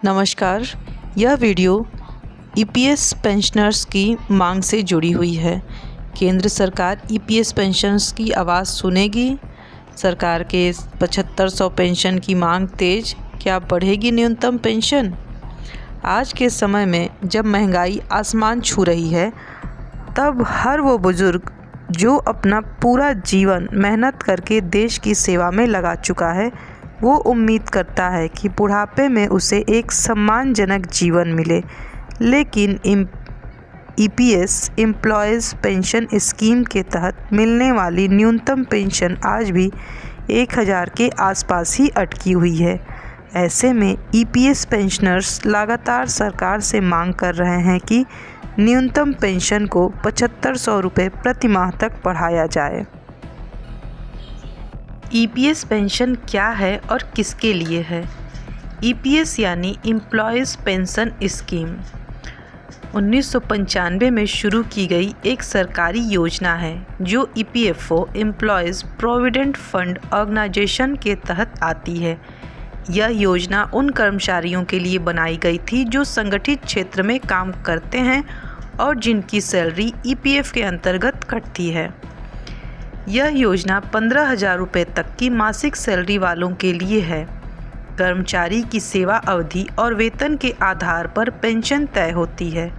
नमस्कार। यह video EPS pensioners की मांग से जुड़ी हुई है। केंद्र सरकार ईपीएस पेंशनर्स की आवाज़ सुनेगी। सरकार के 7500 पेंशन की मांग तेज, क्या बढ़ेगी न्यूनतम पेंशन? आज के समय में जब महंगाई आसमान छू रही है, तब हर वो बुजुर्ग जो अपना पूरा जीवन मेहनत करके देश की सेवा में लगा चुका है, वो उम्मीद करता है कि बुढ़ापे में उसे एक सम्मानजनक जीवन मिले। लेकिन ईपीएस एम्प्लॉयज़ पेंशन स्कीम के तहत मिलने वाली न्यूनतम पेंशन आज भी 1000 के आसपास ही अटकी हुई है। ऐसे में ईपीएस पेंशनर्स लगातार सरकार से मांग कर रहे हैं कि न्यूनतम पेंशन को 7500 रुपये प्रति माह तक बढ़ाया जाए। ईपीएस पेंशन क्या है और किसके लिए है? ईपीएस यानी एम्प्लॉयज़ पेंशन स्कीम 1995 में शुरू की गई एक सरकारी योजना है जो EPFO employees provident fund organisation के तहत आती है। यह योजना उन कर्मचारियों के लिए बनाई गई थी जो संगठित क्षेत्र में काम करते हैं और जिनकी सैलरी ईपीएफ के अंतर्गत कटती है। यह योजना 15,000 रुपये तक की मासिक सैलरी वालों के लिए है। कर्मचारी की सेवा अवधि और वेतन के आधार पर पेंशन तय होती है।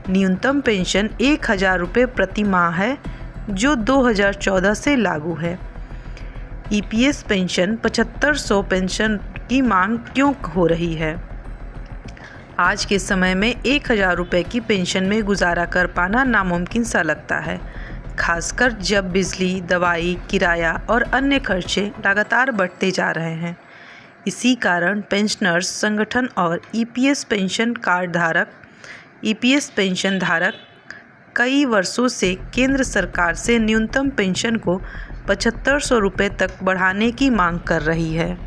न्यूनतम पेंशन 1000 रुपये प्रति माह है, जो 2014 से लागू है। ईपीएस पेंशन 7500 पेंशन की मांग क्यों हो रही है? आज के समय में 1000 रुपये की पेंशन में गुजारा कर पाना नामुमकिन सा लगता है, खासकर जब बिजली, दवाई, किराया और अन्य खर्चे लगातार बढ़ते जा रहे हैं। इसी कारण पेंशनर्स संगठन और ईपीएस पेंशन कार्ड धारक, ईपीएस पेंशन धारक कई वर्षों से केंद्र सरकार से न्यूनतम पेंशन को 7500 रुपये तक बढ़ाने की मांग कर रही है।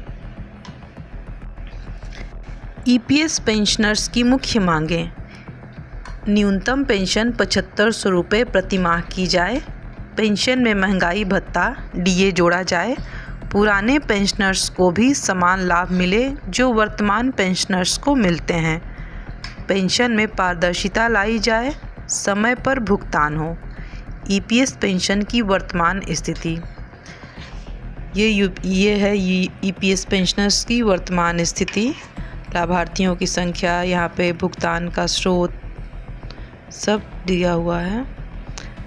ईपीएस पेंशनर्स की मुख्य मांगें: न्यूनतम पेंशन 7500 रुपये प्रति माह की जाए, पेंशन में महंगाई भत्ता डीए जोड़ा जाए, पुराने पेंशनर्स को भी समान लाभ मिले जो वर्तमान पेंशनर्स को मिलते हैं, पेंशन में पारदर्शिता लाई जाए, समय पर भुगतान हो। ईपीएस पेंशन की वर्तमान स्थिति। ये है ईपीएस पेंशनर्स की वर्तमान स्थिति। लाभार्थियों की संख्या, यहाँ पे भुगतान का स्रोत सब दिया हुआ है।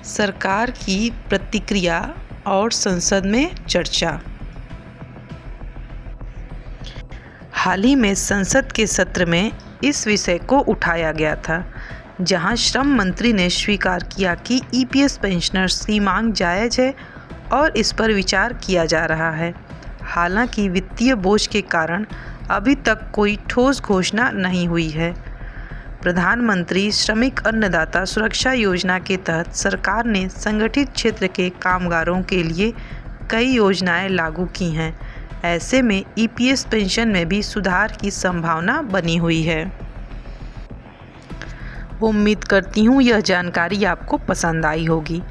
सरकार की प्रतिक्रिया और संसद में चर्चा। हाल ही में संसद के सत्र में इस विषय को उठाया गया था, जहां श्रम मंत्री ने स्वीकार किया कि ईपीएस पेंशनर्स की मांग जायज़ है और इस पर विचार किया जा रहा है। हालांकि वित्तीय बोझ के कारण अभी तक कोई ठोस घोषणा नहीं हुई है। प्रधानमंत्री श्रमिक अन्नदाता सुरक्षा योजना के तहत सरकार ने संगठित क्षेत्र के कामगारों के लिए कई योजनाएं लागू की हैं। ऐसे में ईपीएस पेंशन में भी सुधार की संभावना बनी हुई है। उम्मीद करती हूँ यह जानकारी आपको पसंद आई होगी।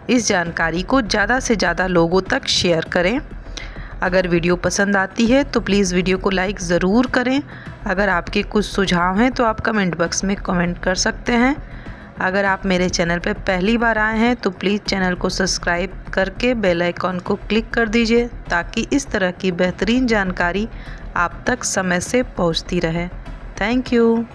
इस जानकारी को ज़्यादा से ज़्यादा लोगों तक शेयर करें। अगर वीडियो पसंद आती है तो प्लीज़ वीडियो को लाइक ज़रूर करें। अगर आपके कुछ सुझाव हैं तो आप कमेंट बॉक्स में कमेंट कर सकते हैं। अगर आप मेरे चैनल पर पहली बार आए हैं तो प्लीज़ चैनल को सब्सक्राइब करके बेल आइकॉन को क्लिक कर दीजिए, ताकि इस तरह की बेहतरीन जानकारी आप तक समय से पहुंचती रहे। Thank you.